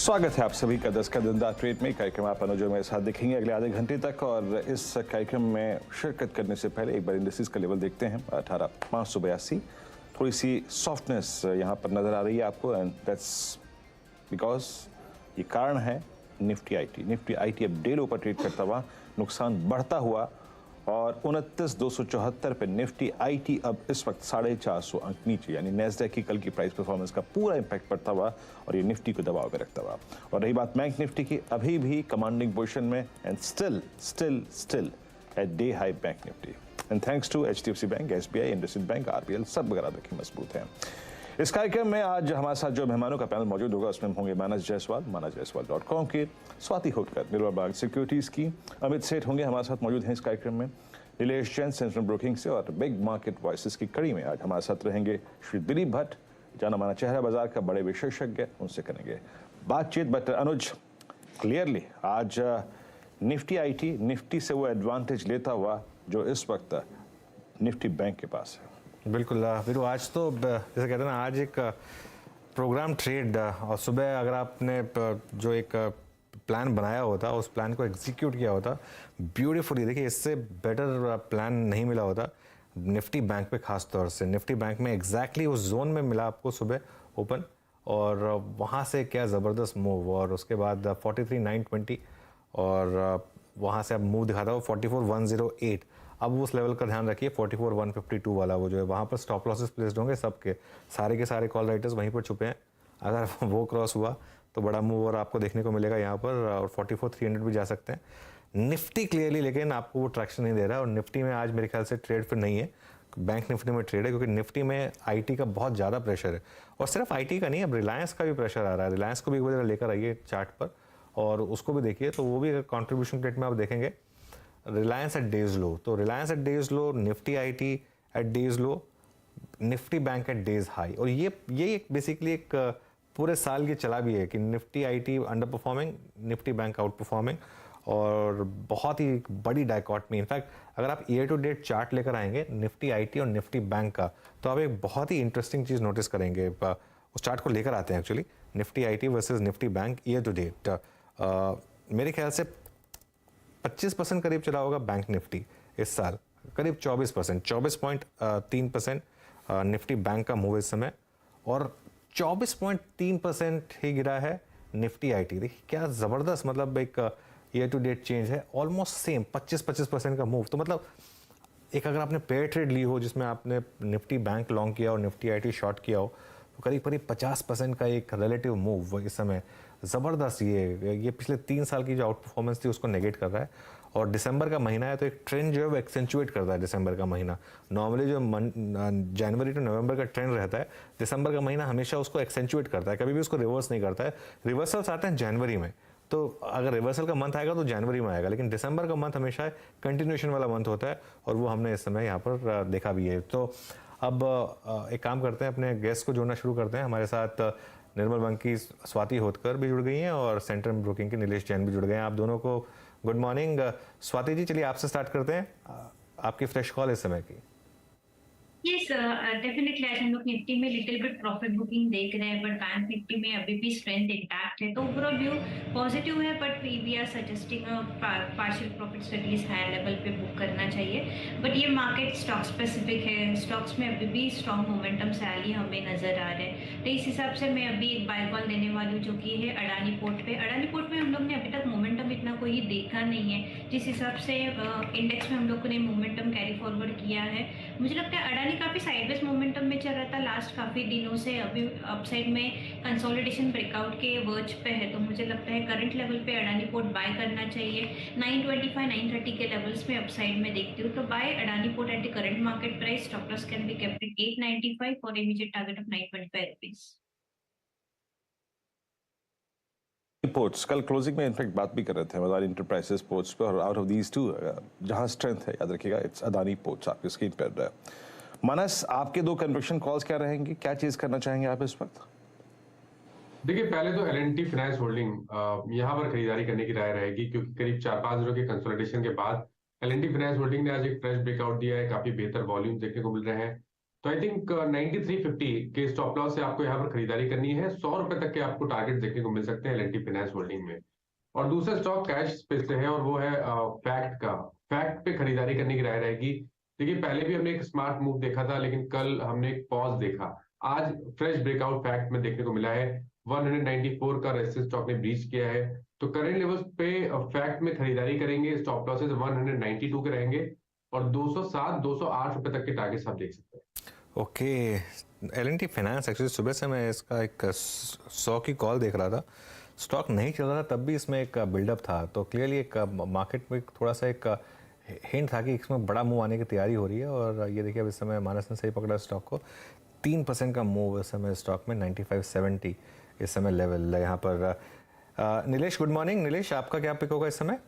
स्वागत है आप सभी का 10 का दिनदार ट्रेड में कार्यक्रम आप अनुजो मेरे साथ दिखेंगे अगले आधे घंटे तक। और इस कार्यक्रम में शिरकत करने से पहले एक बार इंडेक्सेस का लेवल देखते हैं। 18,582 थोड़ी सी सॉफ्टनेस यहाँ पर नजर आ रही है आपको, एंड दैट्स बिकॉज ये कारण है निफ्टी आईटी अब डे लो पर ट्रेड करता हुआ नुकसान बढ़ता हुआ और 29,274 पे निफ्टी आईटी अब इस वक्त 450 अंक नीचे, यानी नेस्डैक की कल की प्राइस परफॉर्मेंस का पूरा इंपैक्ट पड़ता हुआ और ये निफ्टी को दबाव में रखता हुआ। और रही बात बैंक निफ्टी की, अभी भी कमांडिंग पोजीशन में and still at day high bank Nifty, and thanks to HDFC bank, SBI, IndusInd bank, RBL सब वगैरह देखिए मजबूत हैं। इस कार्यक्रम में आज हमारे साथ जो मेहमानों का पैनल मौजूद होगा उसमें होंगे मानस जायसवाल .com के, स्वाति होटकर निर्मल बाग सिक्योरिटीज की, अमित सेठ होंगे हमारे साथ मौजूद हैं इस कार्यक्रम में, नीलेश जैन सेंट्रल ब्रोकिंग से, और बिग मार्केट वॉइसेस की कड़ी में आज हमारे साथ रहेंगे श्री दिलीप भट्ट, जाना माना चेहरा बाजार का बड़े विशेषज्ञ, उनसे करेंगे बातचीत। बट अनुज, क्लियरली आज निफ्टी से वो एडवांटेज लेता हुआ जो इस वक्त निफ्टी बैंक के पास है। बिल्कुल वीरू, आज तो जैसे कहते हैं ना, आज एक प्रोग्राम ट्रेड, और सुबह अगर आपने जो एक प्लान बनाया होता उस प्लान को एग्जीक्यूट किया होता ब्यूटीफुली, देखिए इससे बेटर प्लान नहीं मिला होता निफ्टी बैंक पे, खास तौर से निफ्टी बैंक में एग्जैक्टली उस जोन में मिला आपको सुबह ओपन, और वहाँ से क्या ज़बरदस्त मूव, और उसके बाद 43,920 और वहाँ से अब मूव दिखाता हो 44,108। अब उस लेवल का ध्यान रखिए 44,152 वाला, वो जो है वहाँ पर स्टॉप लॉसेस प्लेस्ड होंगे सबके, सारे के सारे कॉल राइटर्स वहीं पर छुपे हैं। अगर वो क्रॉस हुआ तो बड़ा मूव और आपको देखने को मिलेगा यहाँ पर, और 44,300 भी जा सकते हैं। निफ्टी क्लियरली लेकिन आपको वो ट्रैक्शन नहीं दे रहा है, और निफ्टी में आज मेरे ख्याल से ट्रेड फिर नहीं है, बैंक निफ्टी में ट्रेड है, क्योंकि निफ्टी में आईटी का बहुत ज़्यादा प्रेशर है, और सिर्फ आईटी का नहीं, अब रिलायंस का भी प्रेशर आ रहा है। रिलायंस को भी एक बार लेकर आइए चार्ट पर और उसको भी देखिए, तो वो भी कॉन्ट्रीब्यूशन रेट में आप देखेंगे रिलायंस एट डेज लो, तो Reliance at days low, Nifty IT at days low, Nifty bank at days high. और ये एक बेसिकली एक पूरे साल की चला भी है कि Nifty IT under performing, Nifty bank out performing, और बहुत ही बड़ी डायकॉटमी। इनफैक्ट अगर आप ईयर टू डेट चार्ट लेकर आएंगे निफ्टी आईटी और निफ्टी बैंक का, तो आप एक बहुत ही इंटरेस्टिंग चीज़ नोटिस करेंगे। उस चार्ट को लेकर आते हैं actually, Nifty IT versus Nifty bank year to date. मेरे ख्याल से 25% करीब चला होगा बैंक निफ्टी इस साल, करीब 24%, 24.3% निफ्टी बैंक का मूव इस समय, और 24.3% ही गिरा है निफ्टी आईटी। देखिए क्या ज़बरदस्त, मतलब एक ईयर टू डेट चेंज है, ऑलमोस्ट सेम 25% का मूव। तो मतलब एक अगर आपने पेयर ट्रेड ली हो जिसमें आपने निफ्टी बैंक लॉन्ग किया और निफ्टी आईटी शॉर्ट किया हो, तो करीब 50% का एक रिलेटिव मूव इस समय ज़बरदस्त। ये पिछले 3 साल की जो आउट परफॉर्मेंस थी उसको नेगेट कर रहा है, और दिसंबर का महीना है तो एक ट्रेंड जो है वो एक्सेंचुएट करता है दिसंबर का महीना। नॉर्मली जो जनवरी टू नवंबर का ट्रेंड रहता है, दिसंबर का महीना हमेशा उसको एक्सेंचुएट करता है, कभी भी उसको रिवर्स नहीं करता है। रिवर्सल्स आते हैं जनवरी में, तो अगर रिवर्सल का मंथ आएगा तो जनवरी में आएगा, लेकिन दिसंबर का मंथ हमेशा कंटिन्यूएशन वाला मंथ होता है, और वो हमने इस समय यहाँ पर देखा भी है। तो अब एक काम करते हैं, अपने गेस्ट को जोड़ना शुरू करते हैं। हमारे साथ निर्मल बैंक की स्वाति होटकर भी जुड़ गई हैं, और सेंट्रल ब्रोकिंग के नीलेश जैन भी जुड़ गए हैं। आप दोनों को गुड मॉर्निंग। स्वाति जी, चलिए आपसे स्टार्ट करते हैं, आपकी फ्रेश कॉल इस समय की। यस, डेफिनेटली आज हम लोग निफ्टी में लिटिल बिट प्रॉफिट बुकिंग देख रहे हैं, बट बैंक निफ्टी में अभी भी स्ट्रेंथ इंटैक्ट है, तो ओवरऑल व्यू पॉजिटिव है, but we are suggesting partial profits at least higher level पे बुक करना चाहिए। बट ये मार्केट स्टॉक स्पेसिफिक है, स्टॉक्स में अभी भी स्ट्रॉन्ग मोमेंटम रैली हमें नजर आ रहा है, तो इस हिसाब से मैं अभी एक बाय कॉल देने वाली हूँ, जो कि है अडानी पोर्ट पे। अडानी पोर्ट में हम लोग ने अभी तक मोमेंटम इतना कोई देखा नहीं है, जिस हिसाब से इंडेक्स में हम लोग ने मोमेंटम कैरी फॉरवर्ड किया है। मुझे लगता है अडानी काफी साइडवेज मोमेंटम में चल रहा था लास्ट काफी दिनों से, अभी अपसाइड में कंसोलिडेशन ब्रेकआउट के वर्ज पे है, तो मुझे लगता है करंट लेवल पे अडानी पोर्ट बाय करना चाहिए। 925 930 के लेवल्स में अपसाइड में देखती हूँ, तो buy Adani port at the current market price, stop loss can be kept at 895 for immediate target of 925 rupees. Ports कल क्लोजिंग में इनफैक्ट बात भी कर रहे थे अदानी इंटरप्राइजेस पोर्ट्स पे, और आउट ऑफ दीज टू जहां स्ट्रेंथ है याद रखिएगा इट्स अदानी पोर्ट्स आपकी स्क्रीन पर। मानस, आपके 2 कन्विक्शन कॉल्स क्या रहेंगे, क्या चीज करना चाहेंगे आप इस वक्त? देखिए, पहले तो एल&टी फाइनेंस होल्डिंग यहाँ पर खरीदारी करने की राय रहेगी, क्योंकि करीब 4-5 दिनों के कंसोलिडेशन के बाद एल&टी फाइनेंस होल्डिंग ने आज एक फ्रेश ब्रेकआउट दिया है, काफी बेहतर वॉल्यूम देखने को मिल रहे हैं। तो आई थिंक 9350 के स्टॉप लॉस से आपको यहाँ पर खरीदारी करनी है। 100 रुपए तक के आपको टारगेट देखने को मिल सकते हैं एल&टी फाइनेंस होल्डिंग में। और दूसरा स्टॉक कैश पे से है और वो है फैक्ट का। फैक्ट पे खरीदारी करने की राय रहेगी। देखिए पहले भी हमने एक स्मार्ट मूव देखा था, लेकिन कल हमने एक पॉज देखा। आज फ्रेश ब्रेकआउट फैक्ट में देखने को मिला है। 194 का रेजिस्टेंस स्टॉक ने ब्रीच किया है, तो करंट लेवल्स पे फैक्ट में खरीदारी करेंगे। स्टॉप लॉसेस 192 के रहेंगे और 207 208 रुपए तक के टारगेट्स आप देख सकते हैं। ओके, एल&टी फाइनेंस एक्चुअली सुबह से मैं इसका एक 100 की कॉल देख रहा था, स्टॉक नहीं चल रहा था तब भी इसमें एक बिल्डअप था, तो क्लियरली एक मार्केट में थोड़ा सा एक हिंट था कि इसमें बड़ा मूव आने की तैयारी हो रही है। और ये देखिए अब इस समय मानस ने सही पकड़ा स्टॉक को, 3% का मूव इस समय स्टॉक में 9570 इस समय लेवल है यहाँ पर। Nilesh, good morning. नीलेश, आपका क्या पिक होगा इस समय?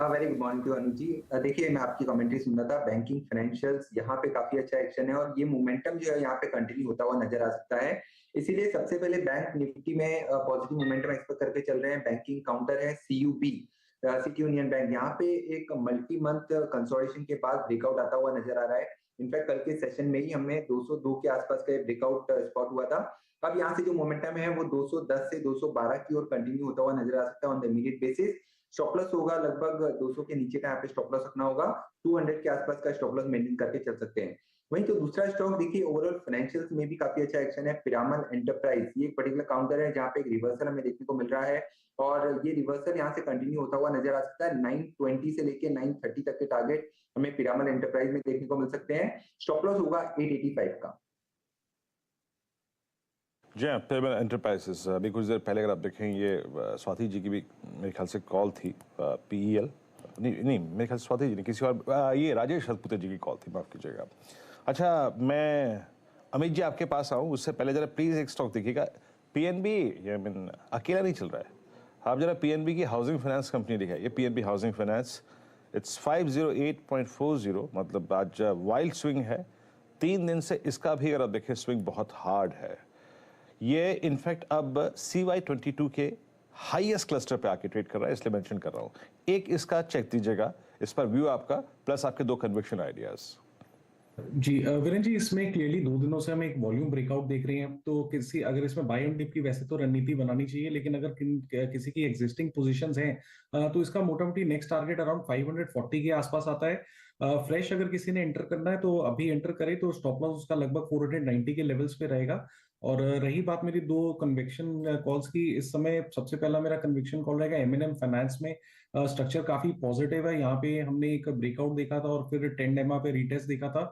वेरी गुड मॉर्निंग टू अनुज जी। देखिए मैं आपकी कमेंट्री सुन रहा था, बैंकिंग फाइनेंशियल्स यहाँ पे काफी अच्छा एक्शन है और ये मोमेंटम जो है यहाँ पे कंटिन्यू होता हुआ नजर आ सकता है। इसीलिए सबसे पहले बैंक निफ्टी में पॉजिटिव मोमेंटम एक्सपेक्ट करके चल रहे हैं। बैंकिंग काउंटर है सीयूबी, सिटी यूनियन बैंक, यहाँ पे एक मल्टी मंथ कंसोलिडेशन के बाद ब्रेकआउट आता हुआ नजर आ रहा है। इनफैक्ट कल के सेशन में ही हमें 202 के आसपास का ब्रेकआउट स्पॉट हुआ था। अब यहाँ से जो मोमेंटम है वो 210 से 212 की ओर कंटिन्यू होता हुआ नजर आ सकता है on the immediate basis. Stop loss होगा लगभग 200 के नीचे का यहाँ पे स्टॉप लॉस रखना होगा। 200 के आसपास का स्टॉप लॉस मेंटेन करके चल सकते हैं। वहीं तो दूसरा स्टॉक देखिए ओवरऑल फाइनेंशियल्स में भी काफी अच्छा एक्शन है। पिरामल एंटरप्राइज, ये एक पर्टिकुलर काउंटर है जहाँ पे एक रिवर्सल हमें देखने को मिल रहा है और ये रिवर्सल यहाँ से कंटिन्यू होता हुआ नजर आ सकता है। 920 से लेके 930 तक के टारगेट हमें पिरामल एंटरप्राइज में देखने को मिल सकते हैं। स्टॉप लॉस होगा 885 का। जी हाँ, पिरामल एंटरप्राइजेस, अभी कुछ देर पहले अगर आप देखें ये स्वाति जी की भी मेरे ख्याल से कॉल थी, PEL नहीं मेरे ख्याल से स्वाति जी ने किसी और, ये राजेश हरपुते जी की कॉल थी, माफ़ कीजिएगा। अच्छा, मैं अमित जी आपके पास आऊँ उससे पहले जरा प्लीज़ एक स्टॉक देखिएगा, PNB। ये मीन अकेला नहीं चल रहा है, आप जरा PNB की हाउसिंग फाइनेंस कंपनी दिखाइए। ये PNB हाउसिंग फाइनेंस, इट्स 508.40, मतलब आज वाइल्ड स्विंग है। 3 दिन से इसका भी अगर आप देखें स्विंग बहुत हार्ड है। ये इनफैक्ट अब CY22 के हाईएस्ट क्लस्टर पे आके ट्रेड कर रहा है, इसलिए मेंशन कर रहा हूँ। एक इसका चेक दीजिएगा, इस पर व्यू आपका प्लस आपके 2 कन्विक्शन आइडियाज। जी वीरेन जी, इसमें क्लियरली 2 दिनों से हम एक वॉल्यूम ब्रेकआउट देख रहे हैं, तो किसी अगर इसमें बाय एंड डिप की वैसे तो रणनीति बनानी चाहिए, लेकिन अगर किसी की एग्जिस्टिंग पोजीशंस हैं तो इसका मोटा मोटी नेक्स्ट टारगेट अराउंड 540 के आसपास आता है। फ्रेश अगर किसी ने एंटर करना है तो अभी एंटर करे, तो स्टॉप लॉस उसका लगभग 490 के लेवल्स पे रहेगा। और रही बात मेरी 2 कन्विक्शन कॉल्स की, इस समय सबसे पहला मेरा कन्विक्शन कॉल रहेगा M&M फाइनेंस में। स्ट्रक्चर काफी पॉजिटिव है, यहाँ पे हमने एक ब्रेकआउट देखा था और फिर 10 डेमा पे रीटेस्ट देखा था।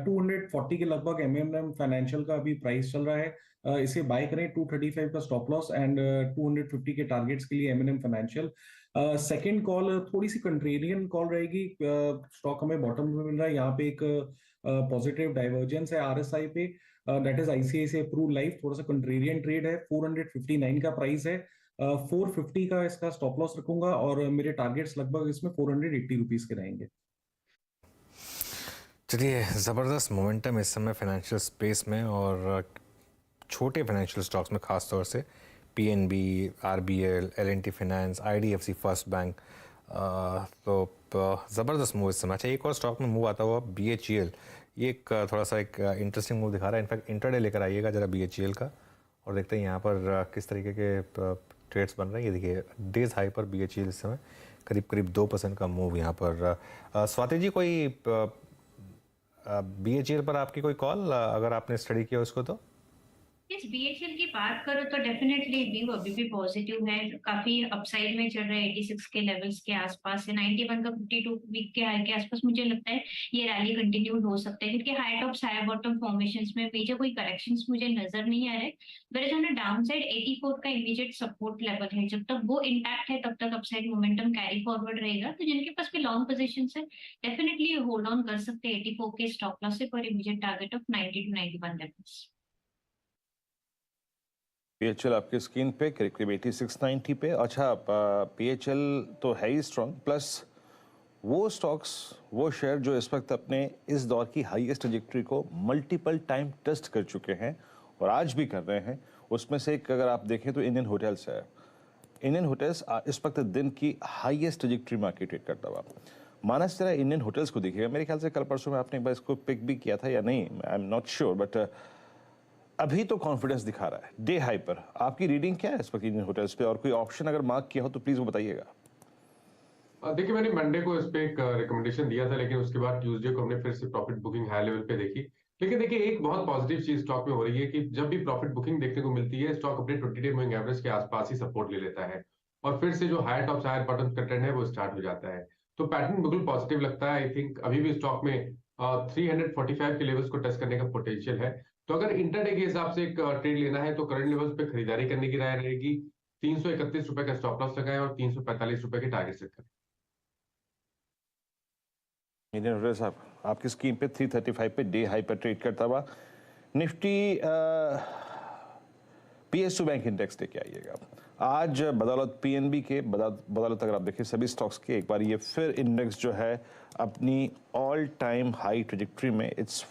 240 के लगभग M&M फाइनेंशियल का अभी प्राइस चल रहा है। इसे बाय करें, 235 का स्टॉप लॉस एंड 250 के टारगेट्स के लिए M&M फाइनेंशियल। सेकेंड कॉल थोड़ी सी कंट्रेरियन कॉल रहेगी। स्टॉक हमें बॉटम में मिल रहा है, यहाँ पे एक पॉजिटिव डाइवर्जेंस है RSI पे, that is ICICI Pru life. थोड़ा सा कंट्रेरियन ट्रेड है। 459 का प्राइस है, 450 का इसका स्टॉप लॉस रखूंगा और मेरे टारगेट्स लगभग इसमें 480 रुपीज के रहेंगे। चलिए, ज़बरदस्त मोमेंटम इस समय फाइनेंशियल स्पेस में और छोटे फाइनेंशियल स्टॉक्स में, खास तौर से PNB, RBL, L&T finance, IDFC first bank, तो ज़बरदस्त मूव इस समय। अच्छा, एक और स्टॉक में मूव आता हुआ BHEL, ये एक थोड़ा सा एक इंटरेस्टिंग मूव दिखा रहा है। इनफैक्ट इंटरडे लेकर आइएगा जरा BHEL का, और देखते हैं यहाँ पर किस तरीके के ट्रेड्स बन रहे हैं। ये देखिए डेज हाई पर BHEL इस समय करीब 2% का मूव यहाँ पर। स्वाति जी, कोई BHEL पर आपकी कोई कॉल, अगर आपने स्टडी किया उसको तो? इस BHEL की बात करो तो डेफिनेटली व्यू अभी भी पॉजिटिव है, काफी अपसाइड में चल रहा है। 86 के लेवल्स के आसपास है, 91 का 52 वीक के हाई के आसपास मुझे लगता है ये रैली कंटिन्यू हो सकता है, क्योंकि high tops high bottom formations में मेजर कोई करेक्शंस मुझे नजर नहीं आ रहे। वेयर ऑन डाउन साइड 84 का इमीडिएट सपोर्ट लेवल है, जब तक वो इंटैक्ट है तब तक अपसाइड मोमेंटम कैरी फॉरवर्ड रहेगा। तो जिनके पास भी लॉन्ग पोजीशंस है डेफिनेटली होल्ड ऑन कर सकते हैं 84 के स्टॉप लॉस से और immediate target of 90 to 91 levels. PHL आपकी स्क्रीन पे करीब 8690 पे। अच्छा, PHL तो है ही स्ट्रॉन्ग, प्लस वो स्टॉक्स, वो शेयर जो इस वक्त अपने इस दौर की हाईएस्ट ट्रैजेक्टरी को मल्टीपल टाइम टेस्ट कर चुके हैं और आज भी कर रहे हैं। उसमें से एक अगर आप देखें तो इंडियन होटल्स है। इंडियन होटल्स इस वक्त दिन की हाईएस्ट ट्रैजेक्टरी मार्केट ट्रेड करता हुआ। मानस जरा इंडियन होटल्स को देखिएगा, मेरे ख्याल से कल परसों में आपने एक बार इसको पिक भी किया था या नहीं, I am not sure, but अभी तो कॉन्फिडेंस दिखा रहा है डे हाई पर। आपकी रीडिंग क्या है इस वक्त इंडियन होटल्स पे, और कोई ऑप्शन अगर मार्क किया हो तो प्लीज वो बताइएगा। देखिए मैंने मंडे को इस पे एक रिकमेंडेशन दिया था, लेकिन उसके बाद ट्यूसडे को हमने फिर से प्रॉफिट बुकिंग हाई लेवल पे देखी। लेकिन देखिए एक बहुत पॉजिटिव चीज स्टॉक में हो रही है कि जब भी प्रॉफिट बुकिंग देखने को मिलती है, स्टॉक अपने 20 डे मूविंग एवरेज के आसपास ही सपोर्ट ले लेता है और फिर से जो हायर टॉप्स हायर बॉटम्स का ट्रेंड है वो स्टार्ट हो जाता है। तो पैटर्न बिल्कुल पॉजिटिव लगता है। आई थिंक अभी भी स्टॉक में 345 के लेवल्स को टेस्ट करने का पोटेंशियल है। तो अगर इंटरडे के हिसाब से एक ट्रेड लेना है तो करंट लेवल्स पे खरीदारी करने की राय रहेगी। 331 रुपए का स्टॉप लॉस लगाएं और 345 रुपए के टारगेट सेट करें। इंडियन होटल साहब आपकी स्क्रीन पे 335 पे डे हाई पर ट्रेड करता हुआ निफ्टी पीएसयू बैंक इंडेक्स लेके आइएगा। आज बदौलत पीएनबी के बदौलत अगर आप देखें सभी स्टॉक्स के, एक बार ये फिर इंडेक्स जो है अपनी ऑल टाइम हाई ट्रेजेक्ट्री में, इट्स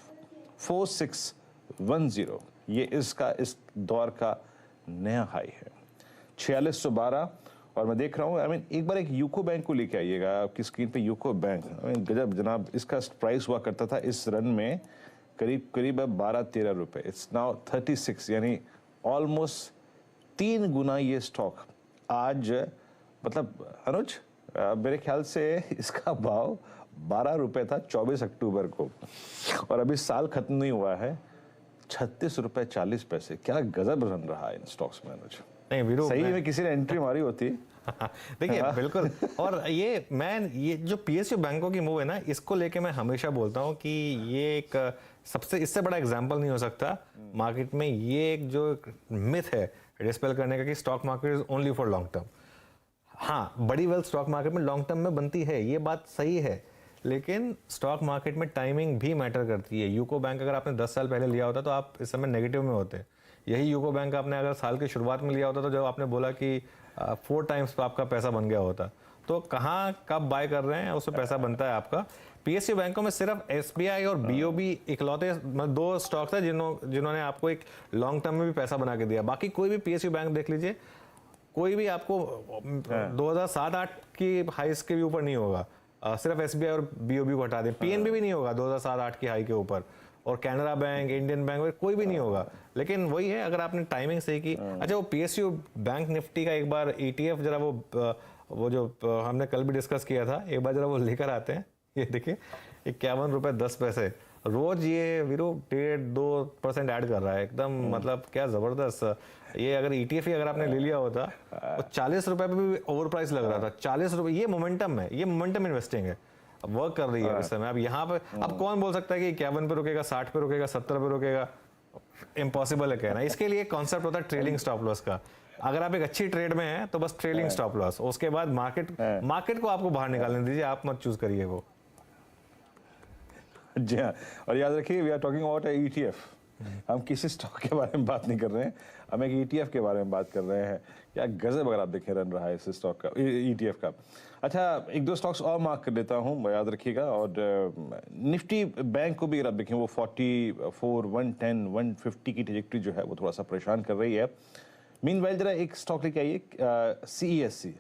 4610, ये इसका इस दौर का नया हाई है 4612। और मैं देख रहा हूँ, आई मीन एक बार एक यूको बैंक को लेके आइएगा आपकी स्क्रीन पे। यूको बैंक, आई मीन गजब जनाब, इसका प्राइस हुआ करता था इस रन में करीब करीब 12-13 रुपए, इट्स नाउ 36, यानी ऑलमोस्ट 3 गुना ये स्टॉक आज, मतलब अनुज मेरे ख्याल से इसका भाव 12 रुपए था 24 अक्टूबर को, और अभी साल खत्म नहीं हुआ है 36 रुपए 40 पैसे। क्या गजब रन रहा है इन स्टॉक्स में अनुज। नहीं वीरू, सही में किसी ने एंट्री मारी होती। देखिए बिल्कुल। और ये जो पीएसयू बैंकों की मूव है ना, इसको लेके मैं हमेशा बोलता हूँ कि ये एक सबसे इससे बड़ा एग्जांपल नहीं हो सकता मार्केट में। ये एक जो मिथ है डिस्पेल करने का कि stock market is only for long term. हाँ, बड़ी वेल्थ स्टॉक मार्केट में लॉन्ग टर्म में बनती है, ये बात सही है, लेकिन स्टॉक मार्केट में टाइमिंग भी मैटर करती है। यूको बैंक अगर आपने 10 साल पहले लिया होता तो आप इस समय नेगेटिव में होते। यही यूको बैंक आपने अगर साल की शुरुआत में लिया होता तो जब आपने बोला कि 4 टाइम्स आपका पैसा बन गया होता। तो कहाँ कब बाय कर रहे हैं उसमें पैसा बनता है आपका। पीएसयू बैंकों में सिर्फ एसबीआई और बीओबी इकलौते 2 स्टॉक्स थे जिन्होंने आपको एक लॉन्ग टर्म में भी पैसा बना के दिया। बाकी कोई भी पीएसयू बैंक देख लीजिए, कोई भी आपको 2007-8 की हाइस के भी ऊपर नहीं होगा। सिर्फ एसबीआई और बीओबी को हटा दें, पीएनबी भी नहीं होगा 2007-8 की हाई के ऊपर, और कैनरा बैंक, इंडियन बैंक, कोई भी नहीं होगा। लेकिन वही है, अगर आपने टाइमिंग सही की। अच्छा, वो पीएसयू बैंक निफ्टी का एक बार ईटीएफ जरा वो जो हमने कल भी डिस्कस किया था, एक बार जरा वो लेकर आते हैं। ये देखिए 51 रुपए 10 पैसे रोज ये वीरो 1.5-2% ऐड कर रहा है एकदम, मतलब क्या जबरदस्त। ये अगर ईटीएफ ही अगर आपने ले लिया होता तो 40 रुपए पे भी ओवर प्राइस लग रहा था। 40 रुपए, ये मोमेंटम है, ये मोमेंटम इन्वेस्टिंग है, वर्क कर रही है इस समय। अब यहाँ पे अब कौन बोल सकता है कि 51 पे रुकेगा, 60 पे रुकेगा, 70 पे रुकेगा? इम्पॉसिबल है कहना। इसके लिए कॉन्सेप्ट होता है ट्रेलिंग स्टॉप लॉस का। अगर आप एक अच्छी ट्रेड में हैं तो बस ट्रेलिंग स्टॉप लॉस, उसके बाद मार्केट को आपको बाहर निकालने दीजिए, आप मत चूज करिए वो। जी हाँ, और याद रखिए we are talking about ETF. हम किसी स्टॉक के बारे में बात नहीं कर रहे हैं, हम एक ईटीएफ के बारे में बात कर रहे हैं। क्या गजब अगर आप देखें रन रहा है इस स्टॉक का, ईटीएफ का। अच्छा, 1-2 स्टॉक्स और मार्क कर देता हूँ, याद रखिएगा। और निफ्टी बैंक को भी अगर आप देखें वो 44, 110, 150 की ट्रेजेक्ट्री जो है वो थोड़ा सा परेशान कर रही है। मीनवाइल जरा एक स्टॉक लेके आइए, CESC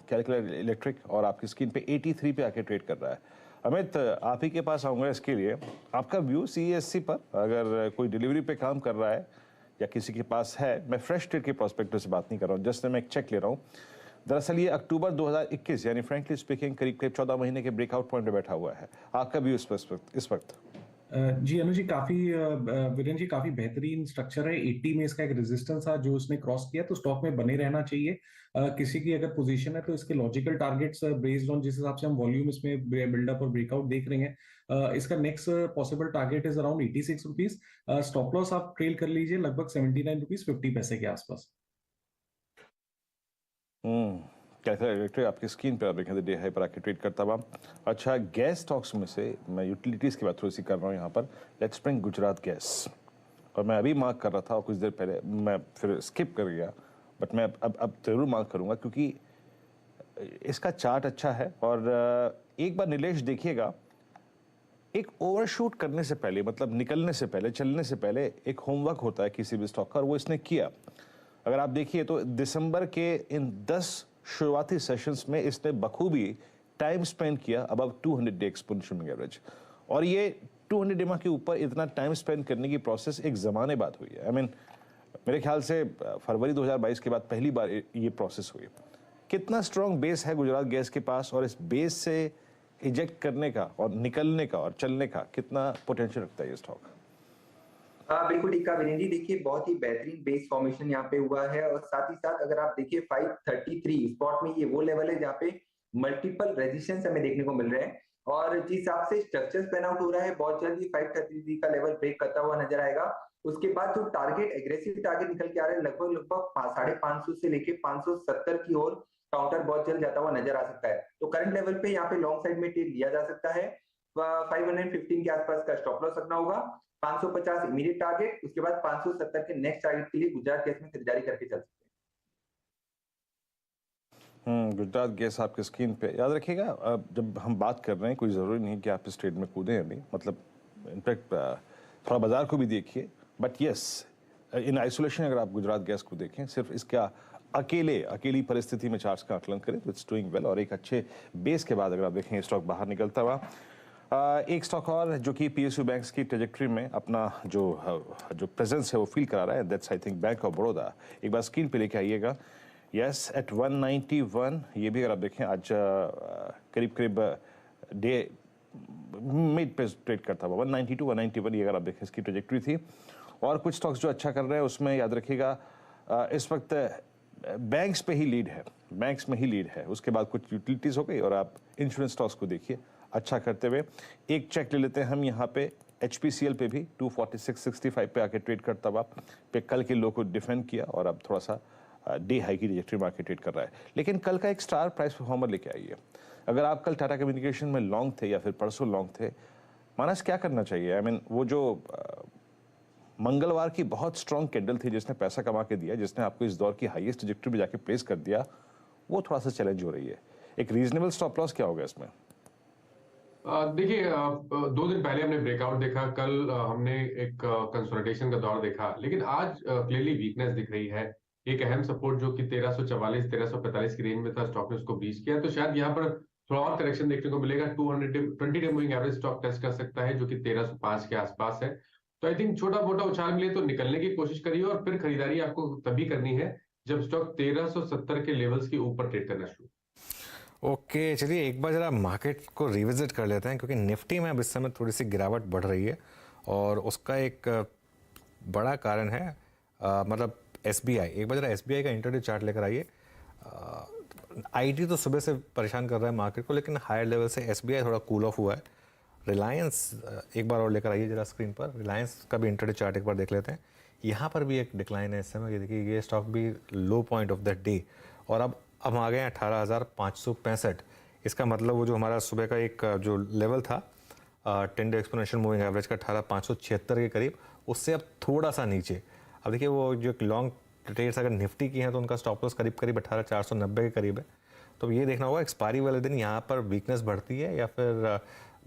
कैलकुलेटर इलेक्ट्रिक, और आपकी स्क्रीन पे 83 पे आके ट्रेड कर रहा है। अमित, आप ही के पास आऊँगा इसके लिए। आपका व्यू CESC पर, अगर कोई डिलीवरी पे काम कर रहा है या किसी के पास है, मैं फ्रेश ट्रेड के प्रोस्पेक्टिव से बात नहीं कर रहा हूँ, जस्ट मैं एक चेक ले रहा हूँ। दरअसल ये अक्टूबर 2021 यानी फ्रेंकली स्पीकिंग करीब 14 महीने के ब्रेकआउट पॉइंट पे बैठा हुआ है। आपका व्यू इस वक्त? जी अनुज जी, वीरेंद्र जी काफी बेहतरीन स्ट्रक्चर है। 80 में इसका एक रेजिस्टेंस था जो इसने क्रॉस किया, तो स्टॉक में बने रहना चाहिए। किसी की अगर पोजीशन है तो इसके लॉजिकल टारगेट्स बेस्ड ऑन जिस हिसाब से हम वॉल्यूम इसमें बिल्डअप और ब्रेकआउट देख रहे हैं, इसका next possible target is around 86 rupees. Stop loss आप ट्रेल कर लीजिए लगभग 79 रुपीज 50 पैसे के आसपास। कैसा इलेक्ट्रिक आपकी स्क्रीन पर आप देखें डे हाई पर आके ट्रेड करता हुआ। अच्छा, गैस स्टॉक्स में से मैं यूटिलिटीज की बात थोड़ी सी कर रहा हूँ यहाँ पर। लेट्स ब्रिंग गुजरात गैस, और मैं अभी मार्क कर रहा था और कुछ देर पहले मैं फिर स्किप कर गया, बट मैं अब जरूर मार्क करूँगा क्योंकि इसका चार्ट अच्छा है। और एक बार नीलेश देखिएगा, एक ओवरशूट करने से पहले, मतलब निकलने से पहले, चलने से पहले एक होमवर्क होता है किसी भी स्टॉक का, और वो इसने किया। अगर आप देखिए तो दिसंबर के इन 10 शुरुआती सेशंस में इसने बखूबी टाइम स्पेंड किया above 200 day exponential moving average, और ये 200 डेमा के ऊपर इतना टाइम स्पेंड करने की प्रोसेस एक ज़माने बाद हुई है। आई मीन मेरे ख्याल से फरवरी 2022 के बाद पहली बार ये प्रोसेस हुई। कितना स्ट्रॉन्ग बेस है गुजरात गैस के पास, और इस बेस से इजेक्ट करने का और निकलने का और चलने का कितना पोटेंशियल रखता है ये स्टॉक? बिल्कुल ठीक कहा वीरेंद्र जी। देखिए बहुत ही बेहतरीन बेस फॉर्मेशन यहाँ पे हुआ है, और साथ ही साथ अगर आप देखिए 533 स्पॉट में ये वो लेवल है जहाँ पे मल्टीपल रेजिस्टेंस हमें देखने को मिल रहे हैं, और जिस हिसाब से स्ट्रक्चर पैन आउट हो रहा है बहुत जल्दी 533 का लेवल ब्रेक करता हुआ नजर आएगा। उसके बाद जो टारगेट एग्रेसिव टारगेट निकल के आ रहे हैं लगभग 550 से लेके 570 की ओर काउंटर बहुत जल्द जाता हुआ नजर आ सकता है। तो करंट लेवल पे यहाँ पे लॉन्ग साइड में ट्रेड लिया जा सकता है। 515 के आसपास का स्टॉप लॉस रखना होगा, 550 इमीडिएट टारगेट, उसके बाद 570 के नेक्स्ट टारगेट के लिए गुजरात गैस में खरीदारी करके चल सकते हैं। गुजरात गैस आपके स्क्रीन पे याद रखिएगा। जब हम बात कर रहे हैं कोई ज़रूरी नहीं कि आप इस ट्रेड में कूदें अभी, मतलब इनफैक्ट थोड़ा बाजार को भी देखिए, बट यस इन आइसोलेशन अगर आप गुजरात गैस को देखें, सिर्फ इसका अकेली परिस्थिति में चार्ट्स का आकलन करें तो इट्स डूइंग वेल, और एक अच्छे बेस के बाद अगर आप देखें स्टॉक बाहर निकलता हुआ। एक स्टॉक और जो कि पीएसयू बैंक्स की ट्रेजेक्ट्री में अपना जो प्रेजेंस है वो फील करा रहा है, that's I think bank of Baroda. एक बार स्क्रीन पे लेके आइएगा। यस एट 191, ये भी अगर आप देखें आज करीब डे मिड पे ट्रेड करता हुआ 192 191, ये अगर आप देखें इसकी ट्रेजेक्ट्री थी। और कुछ स्टॉक्स जो अच्छा कर रहे हैं उसमें याद रखिएगा इस वक्त बैंक्स पे ही लीड है, बैंक्स में ही लीड है, उसके बाद कुछ यूटिलिटीज हो गई, और आप इंश्योरेंस स्टॉक्स को देखिए अच्छा करते हुए। एक चेक ले लेते हैं हम यहाँ पे HPCL पे भी 246.65 पे आके ट्रेड करता हुआ पे कल के लो को डिफेंड किया, और अब थोड़ा सा डे हाई की ट्रेजेक्टरी मार्केट ट्रेड कर रहा है। लेकिन कल का एक स्टार प्राइस परफॉर्मर लेके आइए। अगर आप कल टाटा कम्युनिकेशन में लॉन्ग थे या फिर परसों लॉन्ग थे, मानस क्या करना चाहिए? आई मीन वो जो मंगलवार की बहुत स्ट्रॉन्ग कैंडल थी जिसने पैसा कमा के दिया, जिसने आपको इस दौर की हाईएस्ट ट्रेजेक्टरी में जाके प्लेस कर दिया, वो थोड़ा सा चैलेंज हो रही है। एक रीजनेबल स्टॉप लॉस क्या होगा इसमें? देखिए 2 दिन पहले हमने ब्रेकआउट देखा, कल हमने एक कंसोलिडेशन का दौर देखा, लेकिन आज क्लियरली वीकनेस दिख रही है। एक अहम सपोर्ट जो कि 1344 1345 की रेंज में था, स्टॉक ने उसको ब्रीच किया, तो शायद यहाँ पर थोड़ा और करेक्शन देखने को मिलेगा। 220 day moving average stock test कर सकता है जो कि 1305 के आसपास है। तो आई थिंक छोटा मोटा उछाल मिले तो निकलने की कोशिश करिए, और फिर खरीदारी आपको तभी करनी है जब स्टॉक 1370 के लेवल्स के ऊपर ट्रेड करना शुरू। ओके चलिए एक बार जरा मार्केट को रिविजिट कर लेते हैं, क्योंकि निफ्टी में अब इस समय थोड़ी सी गिरावट बढ़ रही है, और उसका एक बड़ा कारण है मतलब SBI। एक बार जरा SBI का इंटरडे चार्ट लेकर आइए। IT तो सुबह से परेशान कर रहा है मार्केट को, लेकिन हायर लेवल से SBI थोड़ा कूल ऑफ हुआ है। रिलायंस एक बार और लेकर आइए जरा स्क्रीन पर। रिलायंस का भी इंटरडे चार्ट एक बार देख लेते हैं। यहाँ पर भी एक डिक्लाइन है इस समय। ये देखिए ये स्टॉक भी लो पॉइंट ऑफ द डे, और अब हम आ गए हैं 18,565। इसका मतलब वो जो हमारा सुबह का एक जो लेवल था 10 डे एक्सपोनेंशियल मूविंग एवरेज का 18,576 के करीब, उससे अब थोड़ा सा नीचे। अब देखिए वो जो लॉन्ग ट्रेड्स अगर निफ्टी की हैं तो उनका स्टॉप लॉस करीब 18,490 के करीब है। तो ये देखना होगा एक्सपायरी वाले दिन यहाँ पर वीकनेस बढ़ती है या फिर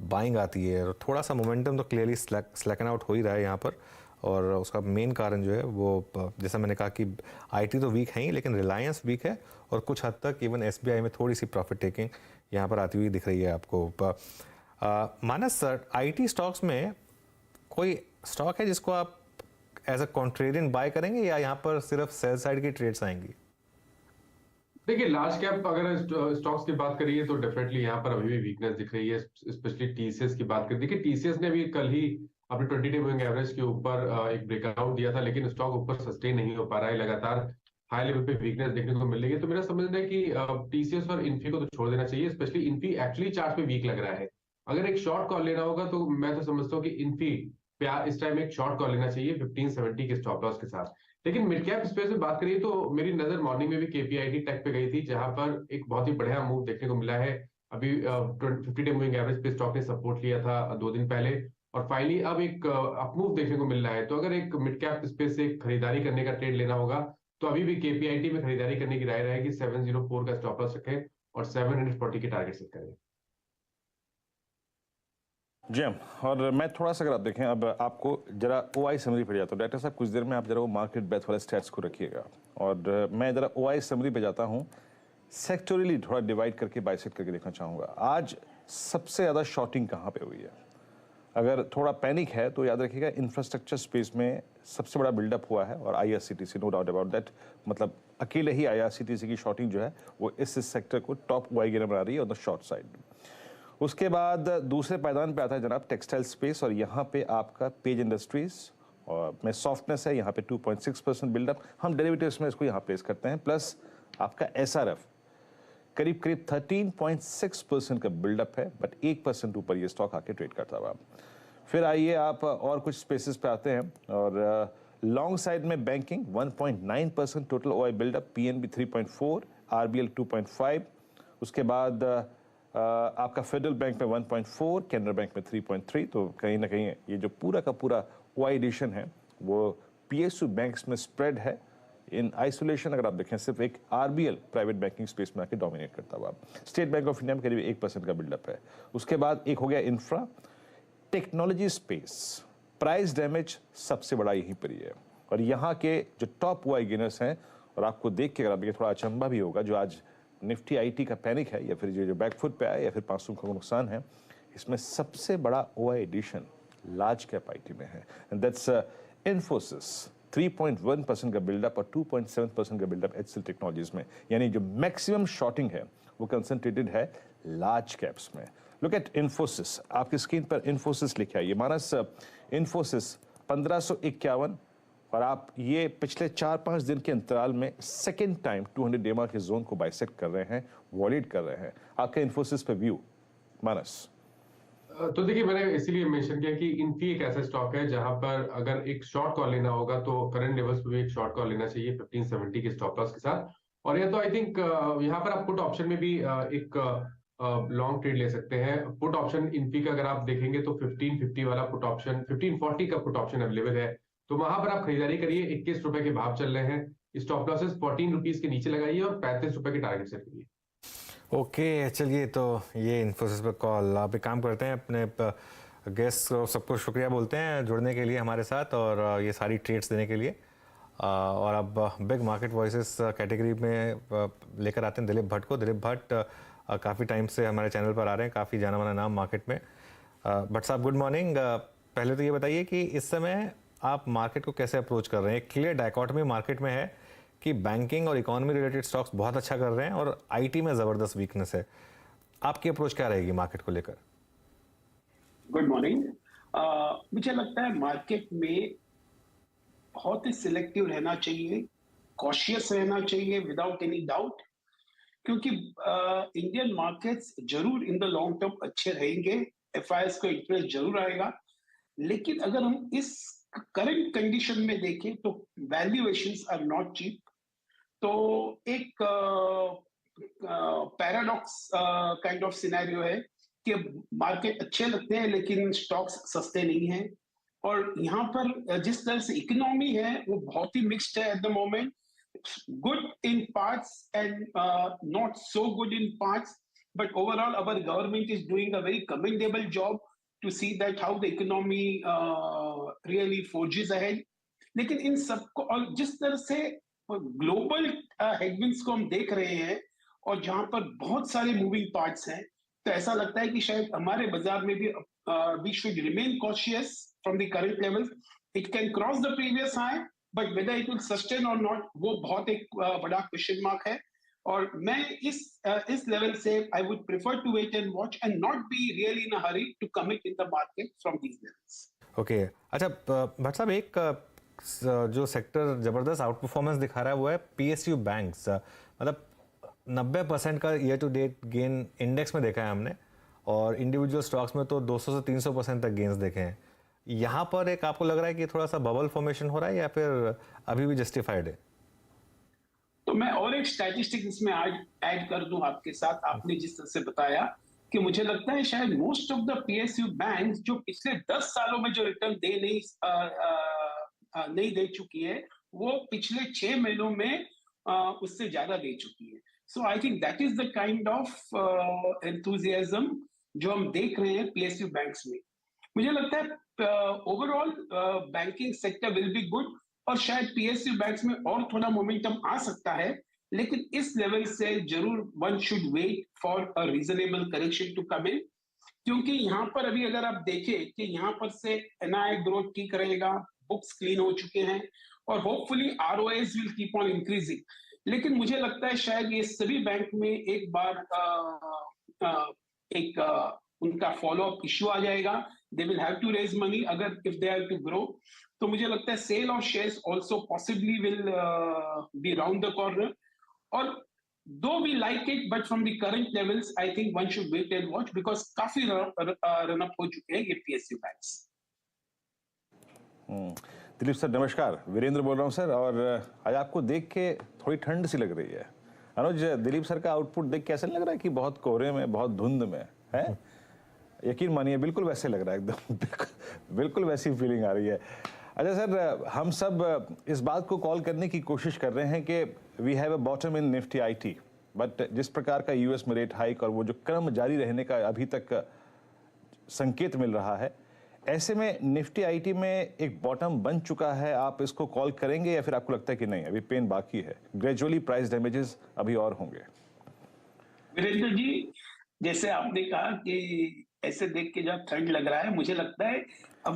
बाइंग आती है। थोड़ा सा मोमेंटम तो क्लियरली स्लैकन आउट हो ही रहा है यहाँ पर, और उसका मेन कारण जो है वो जैसा मैंने कहा कि IT तो वीक है ही, लेकिन रिलायंस वीक है, और कुछ हद तक इवन SBI में थोड़ी सी प्रॉफिट टेकिंग यहाँ पर आती हुई दिख रही है आपको। मानस IT स्टॉक्स में कोई स्टॉक है जिसको आप एज अ कॉन्ट्रेडियन बाय करेंगे, या यहाँ पर सिर्फ सेल साइड की ट्रेड्स आएंगी? देखिए लार्ज कैप अगर स्टॉक्स की बात करिए तो डेफिनेटली यहाँ पर अभी भी वीकनेस दिख रही है, स्पेशली TCS की बात करें। देखिए TCS ने भी कल ही अपने 20 डे मूविंग एवरेज के ऊपर एक ब्रेकआउट दिया था, लेकिन स्टॉक ऊपर सस्टेन नहीं हो पा रहा है, लगातार हाई लेवल पे वीकनेस देखने को मिल रही है। तो मेरा समझना है कि TCS और इन्फी को तो छोड़ देना चाहिए, स्पेशली इन्फी एक्चुअली चार्ट पे वीक लग रहा है। अगर एक शॉर्ट कॉल लेना होगा तो मैं तो समझता हूँ कि इन्फी पे इस टाइम एक शॉर्ट कॉल लेना चाहिए 1570 के स्टॉप लॉस के साथ। लेकिन मिड कैप स्पेस में बात करिए तो मेरी नजर मॉर्निंग में भी KPIT टेक पे गई थी, जहां पर एक बहुत ही बढ़िया मूव देखने को मिला है। अभी 50 डे मूविंग एवरेज पे स्टॉक ने सपोर्ट लिया था 2 दिन पहले, और फाइनली अब एक अपमूव देखने को मिल रहा है। तो अगर एक मिड कैप स्पेस से खरीदारी करने का ट्रेड लेना होगा तो अभी भी KPIT में खरीदारी करने की राय रहेगी। 704 का स्टॉप लॉस रखें और 740 के टारगेट सेट करें। जी हाँ, और मैं थोड़ा सा अगर आप देखें अब आपको जरा OI समरी पे जाता हूँ। डॉक्टर साहब कुछ देर में आप जरा वो मार्केट ब्रेथ वाले स्टैट्स को रखिएगा, और मैं जरा OI समरी पे जाता हूँ। सेक्टोरली थोड़ा डिवाइड करके बाइसेक्ट करके देखना चाहूँगा। आज सबसे ज़्यादा शॉर्टिंग कहाँ पे हुई है? अगर थोड़ा पैनिक है तो याद रखिएगा इंफ्रास्ट्रक्चर स्पेस में सबसे बड़ा बिल्डअप हुआ है, और IRCTC, no doubt about that. मतलब अकेले ही आईआरसीटीसी की शॉर्टिंग जो है वो इस सेक्टर को टॉप वाई गेनर बना रही है ऑन द शॉर्ट साइड। उसके बाद दूसरे पायदान पे आता है जनाब टेक्सटाइल स्पेस, और यहाँ पे आपका पेज इंडस्ट्रीज और में सॉफ्टनेस है, यहाँ पे 2.6% बिल्डअप। हम डेरिवेटिव्स में इसको यहाँ प्लेस करते हैं। प्लस आपका एसआरएफ करीब करीब 13.6% का बिल्डअप है, बट 1% ऊपर ये स्टॉक आके ट्रेड करता हुआ। फिर आइए आप और कुछ स्पेसेस पे आते हैं, और लॉन्ग साइड में banking 1.9% total OI buildup, PNB 3.4, RBL 2.5, उसके बाद आपका फेडरल बैंक में 1.4, कैनरा बैंक में 3.3। तो कहीं ना कहीं ये जो पूरा का पूरा ओआई एडिशन है वो पीएसयू बैंक्स में स्प्रेड है। इन आइसोलेशन अगर आप देखें सिर्फ एक आरबीएल प्राइवेट बैंकिंग स्पेस में आके डोमिनेट करता हुआ। स्टेट बैंक ऑफ इंडिया में करीब 1% का बिल्डअप है। उसके बाद एक हो गया infra. Technology space price damage सबसे बड़ा यहीं पर ही है, और यहाँ के जो टॉप वाई गेनर्स हैं, और आपको देख के अगर आप थोड़ा अचंभा भी होगा, जो आज निफ्टी आईटी का पैनिक है या फिर जो बैकफुट पे आया या फिर 500 का नुकसान है, इसमें सबसे बड़ा OI addition large cap IT में है, एंड दैट्स इन्फोसिस 3.1% का बिल्डअप और 2.7% का बिल्डअप एचसीएल टेक्नोलॉजीज में। यानी जो मैक्सिमम शॉर्टिंग है वो कंसंट्रेटेड है लार्ज कैप्स में। लुक एट इन्फोसिस, आपकी स्क्रीन पर इन्फोसिस लिखा है, ये मानस इन्फोसिस 1551, और आप ये पिछले 4-5 दिन के अंतराल में सेकेंड टाइम 200 डेमा के जोन को बाइसेक्ट कर रहे हैं, वॉलिड कर रहे हैं। आपका इन्फोसिस पे व्यू मानस? तो देखिए, मैंने इसीलिए मेंशन किया कि इनफी एक ऐसा स्टॉक है जहां पर अगर एक शॉर्ट कॉल लेना होगा तो करंट लेवल्स पे भी एक शॉर्ट कॉल लेना चाहिए 1570 के स्टॉप लॉस के साथ। और या तो आई थिंक यहाँ पर आप पुट ऑप्शन में भी एक लॉन्ग ट्रेड ले सकते हैं। पुट ऑप्शन इनफी का अगर आप देखेंगे तो 1550 वाला पुट ऑप्शन, 1540 का पुट ऑप्शन अवेलेबल है, तो वहां पर आप खरीदारी करिए। 21 रुपए के भाव चल रहे हैं। स्टॉप लॉसेस 14 रुपीज के नीचे लगाइए और 35 रुपए के टारगेट सेट करिए। ओके, चलिए, तो ये इन्फोसिस पे कॉल। आप एक काम करते हैं, अपने गेस्ट को सबको शुक्रिया बोलते हैं जुड़ने के लिए हमारे साथ और ये सारी ट्रेड्स देने के लिए। और अब बिग मार्केट वॉइसेस कैटेगरी में लेकर आते हैं दिलीप भट्ट को। दिलीप भट्ट काफ़ी टाइम से हमारे चैनल पर आ रहे हैं, काफ़ी जाना माना नाम मार्केट में। भट्ट साहब, गुड मॉर्निंग। पहले तो ये बताइए कि इस समय आप मार्केट को कैसे अप्रोच कर रहे हैं? क्लियर डायकॉटमी मार्केट में है कि बैंकिंग और इकोनॉमी रिलेटेड स्टॉक्स बहुत अच्छा कर रहे हैं और आईटी में ज़बरदस्त वीकनेस है। आपकी अप्रोच क्या रहेगी मार्केट को लेकर? Good morning. मुझे लगता है मार्केट में बहुत ही सिलेक्टिव रहना चाहिए, कॉशियस रहना चाहिए विदाउट एनी डाउट, क्योंकि इंडियन मार्केट्स जरूर इन द लॉन्ग टर्म अच्छे रहेंगे, एफआईएस को इंटरेस्ट जरूर आएगा, लेकिन अगर हम इस करंट कंडीशन में देखें तो वैल्यूएशंस आर नॉट चीप। तो एक पैराडॉक्स काइंड ऑफ सिनेरियो है कि मार्केट अच्छे लगते हैं लेकिन स्टॉक्स सस्ते नहीं हैं, और यहाँ पर जिस तरह से इकोनॉमी है वो बहुत ही मिक्स्ड है at the moment, good in parts and not so good in parts, but overall our government is doing a very commendable job to see that how the economy really forges ahead. लेकिन इन सबको, और जिस तरह से global headwinds को हम देख रहे हैं और जहां पर बहुत सारे मूविंग पार्ट्स हैं, तो ऐसा लगता है कि शायद हमारे बाजार में भी we should remain cautious from the current levels. It can cross the previous high, but whether it will sustain or not, वो बहुत एक बड़ा क्वेश्चन मार्क है। और मैं इस लेवल से I would prefer to wait and watch and not be really in a hurry to commit in the market from these levels. Okay, अच्छा भट्ट साहब, एक जो सेक्टर जबरदस्त आउट परफॉर्मेंस दिखा रहा है वो है पीएसयू बैंक्स। मतलब 90% का year to date gain index में देखा है हमने, और इंडिविजुअल स्टॉक्स में तो 200 से 300% तक गेन्स देखे हैं। यहाँ पर एक आपको लग रहा है कि थोड़ा सा बबल फॉर्मेशन हो रहा है या फिर अभी भी जस्टिफाइड है? तो मैं और एक स्टैटिस्टिक इसमें ऐड कर दूं आपके साथ। आपने जिस तरह से बताया कि मुझे लगता है शायद most of the PSU banks जो पिछले 10 सालों में जो रिटर्न नहीं दे चुकी है, वो पिछले 6 महीनों में उससे ज्यादा दे चुकी है। So I think that is the kind of enthusiasm जो हम देख रहे हैं पीएसयू बैंक्स में। मुझे लगता है overall banking sector will be good, और शायद पीएसयू बैंक्स में और थोड़ा मोमेंटम आ सकता है लेकिन इस लेवल से जरूर one should wait for a reasonable correction to come in, क्योंकि यहाँ पर अभी अगर आप देखें कि यहाँ पर से एनआई ग्रोथ ठीक रहेगा, बुक्स क्लीन हो चुके हैं और hopefully ROS will keep on increasing. लेकिन मुझे लगता है शायद ये सभी बैंक में एक बार उनका फॉलो अप इश्यू आ जाएगा, they will have to raise money अगर if they have to grow. तो मुझे लगता है sale of shares also possibly will be round the corner. और though we like it, but from the current levels, I think one should wait and watch because काफी run up हो चुके हैं ये PSU banks। दिलीप सर नमस्कार, वीरेंद्र बोल रहा हूँ सर, और आज आपको देख के थोड़ी ठंड सी लग रही है। अनुज, दिलीप सर का आउटपुट देख के ऐसा लग रहा है कि बहुत कोहरे में, बहुत धुंध में है। यकीन मानिए बिल्कुल वैसे लग रहा है, एकदम बिल्कुल वैसी फीलिंग आ रही है। अच्छा सर, हम सब इस बात को कॉल करने की कोशिश कर रहे हैं कि we have a bottom in Nifty IT, but जिस प्रकार का यूएस में रेट हाइक और वो जो क्रम जारी रहने का अभी तक संकेत मिल रहा है, ऐसे में निफ्टी आईटी में एक बॉटम बन चुका है, आप इसको कॉल करेंगे या फिर आपको लगता है कि नहीं, अभी पेन बाकी है, ग्रेजुअली प्राइस डैमेजेस अभी और होंगे? वीरेंद्र जी, जैसे आपने कहा कि ऐसे देख के जब ठंड लग रहा है, मुझे लगता है अब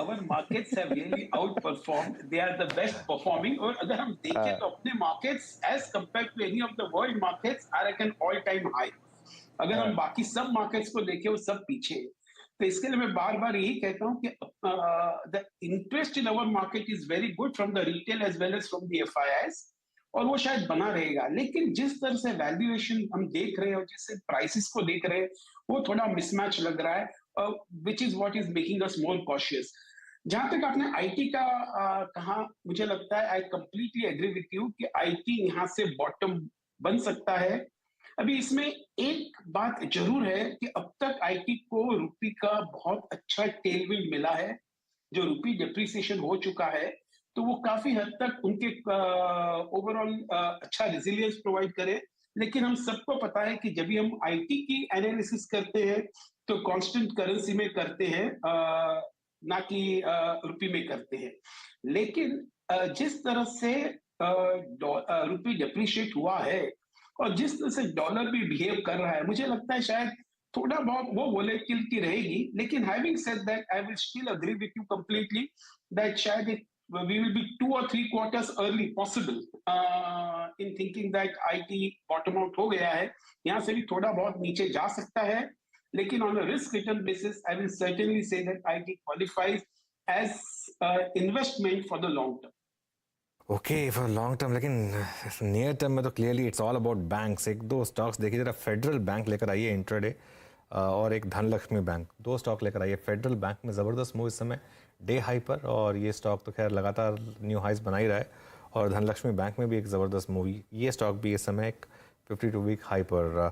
our markets have really outperformed, they are the best performing। और अगर हम देखें तो अपने markets as compared to any of the world markets are at an all time high। अगर हम बाकी सब markets को देखें वो सब पीछे हैं। तो इसके लिए मैं बार बार यही कहता हूँ कि the interest in our market is very good from the retail as well as from the FIIs, और वो शायद बना रहेगा। लेकिन जिस तरह से वैल्यूएशन हम देख रहे हैं और जिससे प्राइसेस को देख रहे हैं, वो थोड़ा मिसमैच लग रहा है, which is what is making us more cautious। जहां तक आपने आईटी का कहा, मुझे लगता है I completely agree with you कि आईटी यहां से बॉटम बन सकता है। अभी इसमें एक बात जरूर है कि अब तक आईटी को रुपी का बहुत अच्छा टेलविंड मिला है, जो रुपी डिप्रिसिएशन हो चुका है, तो वो काफी हद तक उनके ओवरऑल अच्छा रेजिलियंस प्रोवाइड करे। लेकिन हम सबको पता है कि जब भी हम आईटी की एनालिसिस करते हैं तो कांस्टेंट करेंसी में करते हैं, ना कि रुपी में करते हैं। लेकिन जिस तरह से रुपी डिप्रिशिएट हुआ है और जिस तरह से डॉलर भी बिहेव कर रहा है, मुझे लगता है शायद थोड़ा बहुत वो वोलेटिलिटी रहेगी। लेकिन having said that, I will still agree with you completely that शायद we will be 2 or 3 quarters early possible in thinking that IT bottom out हो गया है। यहाँ से भी थोड़ा बहुत नीचे जा सकता है, लेकिन on a risk return basis, I will certainly say that IT qualifies as investment for the long term। Okay, for long term, लेकिन नियर टर्म में तो clearly it's all about banks. एक दो स्टॉक्स देखिए जरा, फेडरल बैंक लेकर आइए intraday, और एक धनलक्ष्मी बैंक, दो स्टॉक लेकर आइए। फेडरल बैंक में ज़बरदस्त मूव इस समय डे हाई पर, और ये स्टॉक तो खैर लगातार न्यू हाइज बना ही रहा है, और धनलक्ष्मी बैंक में भी एक ज़बरदस्त मूव, ये स्टॉक भी इस समय एक 52 वीक हाई पर,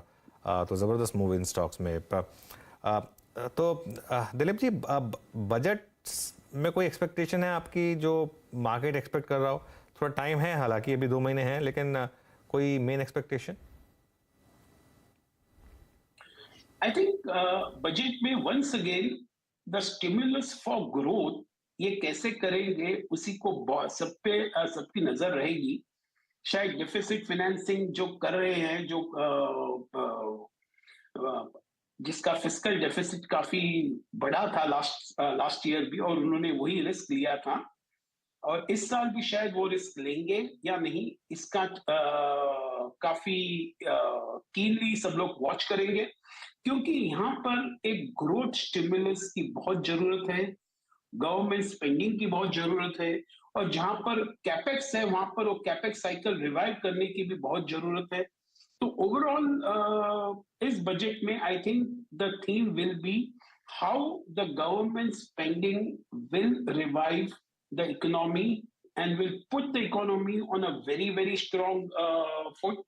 तो ज़बरदस्त मूव इन स्टॉक्स में। तो दिलीप जी, बजट में कोई एक्सपेक्टेशन है आपकी, जो मार्केट एक्सपेक्ट कर रहा हो? थोड़ा टाइम है, हालांकि अभी 2 महीने हैं, लेकिन कोई main expectation? I think budget में once again the stimulus for growth ये कैसे करेंगे उसी को सबकी नजर रहेगी। शायद डेफिसिट फाइनेंसिंग जो कर रहे हैं, जो जिसका फिस्कल डेफिसिट काफी बड़ा था लास्ट ईयर भी, और उन्होंने वही रिस्क लिया था, और इस साल भी शायद वो रिस्क लेंगे या नहीं, इसका काफी कीनली सब लोग वॉच करेंगे, क्योंकि यहाँ पर एक ग्रोथ स्टिमुलस की बहुत जरूरत है, गवर्नमेंट स्पेंडिंग की बहुत जरूरत है, और जहां पर कैपेक्स है वहां पर वो कैपेक्स साइकिल रिवाइव करने की भी बहुत जरूरत है। तो ओवरऑल इस बजट में I think the theme will be how the government spending will revive the economy and will put the economy on a very very strong foot.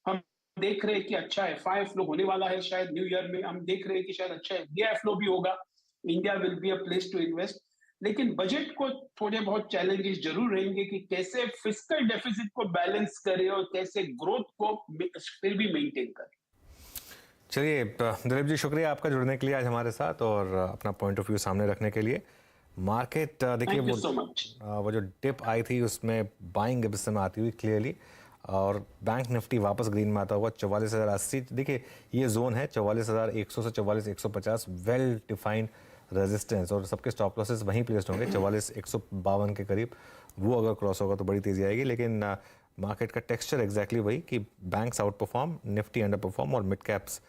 हम देख रहे हैं कि अच्छा एफआई फ्लो होने वाला है, शायद न्यू ईयर में हम देख रहे हैं कि शायद अच्छा एफडीआई फ्लो भी होगा, India will be a place to invest. लेकिन बजट को थोड़े बहुत चैलेंजेस जरूर रहेंगे कि कैसे फिस्कल डेफिसिट को बैलेंस करें और कैसे ग्रोथ को फिर भी मेंटेन करें। चलिए दिलीप जी, शुक्रिया आपका जुड़ने के लिए आज हमारे साथ और अपना पॉइंट ऑफ व्यू सामने रखने के लिए। मार्केट देखिए वो जो डिप आई थी उसमें बाइंग इस समय आती हुई क्लियरली और बैंक निफ्टी वापस ग्रीन में आता हुआ 44,080। देखिए ये जोन है 44,100 से 44,150, वेल डिफाइंड रेजिस्टेंस, और सबके स्टॉप लॉसेस वहीं प्लेस्ड होंगे 44,152 के करीब। वो अगर क्रॉस होगा तो बड़ी तेज़ी आएगी, लेकिन मार्केट का टेक्सचर एग्जैक्टली वही कि banks out perform, Nifty under perform और मिड कैप्स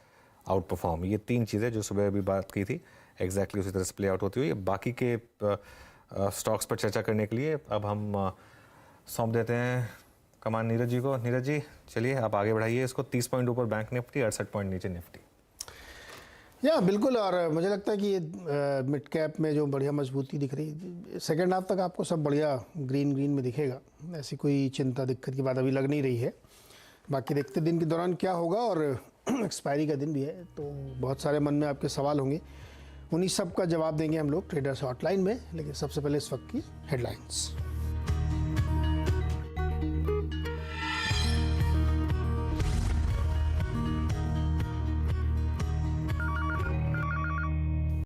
आउट परफॉर्म। ये तीन चीज़ें जो सुबह अभी बात की थी एग्जैक्टली उसी तरह से प्ले आउट होती हुई। बाकी के स्टॉक्स पर चर्चा करने के लिए अब हम सौंप देते हैं कमान नीरज जी को। नीरज जी चलिए आप आगे बढ़ाइए इसको। 30 पॉइंट ऊपर बैंक निफ्टी, 68 पॉइंट नीचे निफ्टी। या बिल्कुल, और मुझे लगता है कि ये मिड कैप में जो बढ़िया मजबूती दिख रही है, सेकेंड हाफ तक आपको सब बढ़िया ग्रीन में दिखेगा। ऐसी कोई चिंता दिक्कत की बात अभी लग नहीं रही है। बाकी देखते दिन के दौरान क्या होगा, और एक्सपायरी का दिन भी है तो बहुत सारे मन में आपके सवाल होंगे, उन्हीं सब का जवाब देंगे हम लोग ट्रेडर्स हॉटलाइन में। लेकिन सबसे पहले इस वक्त की हेडलाइंस।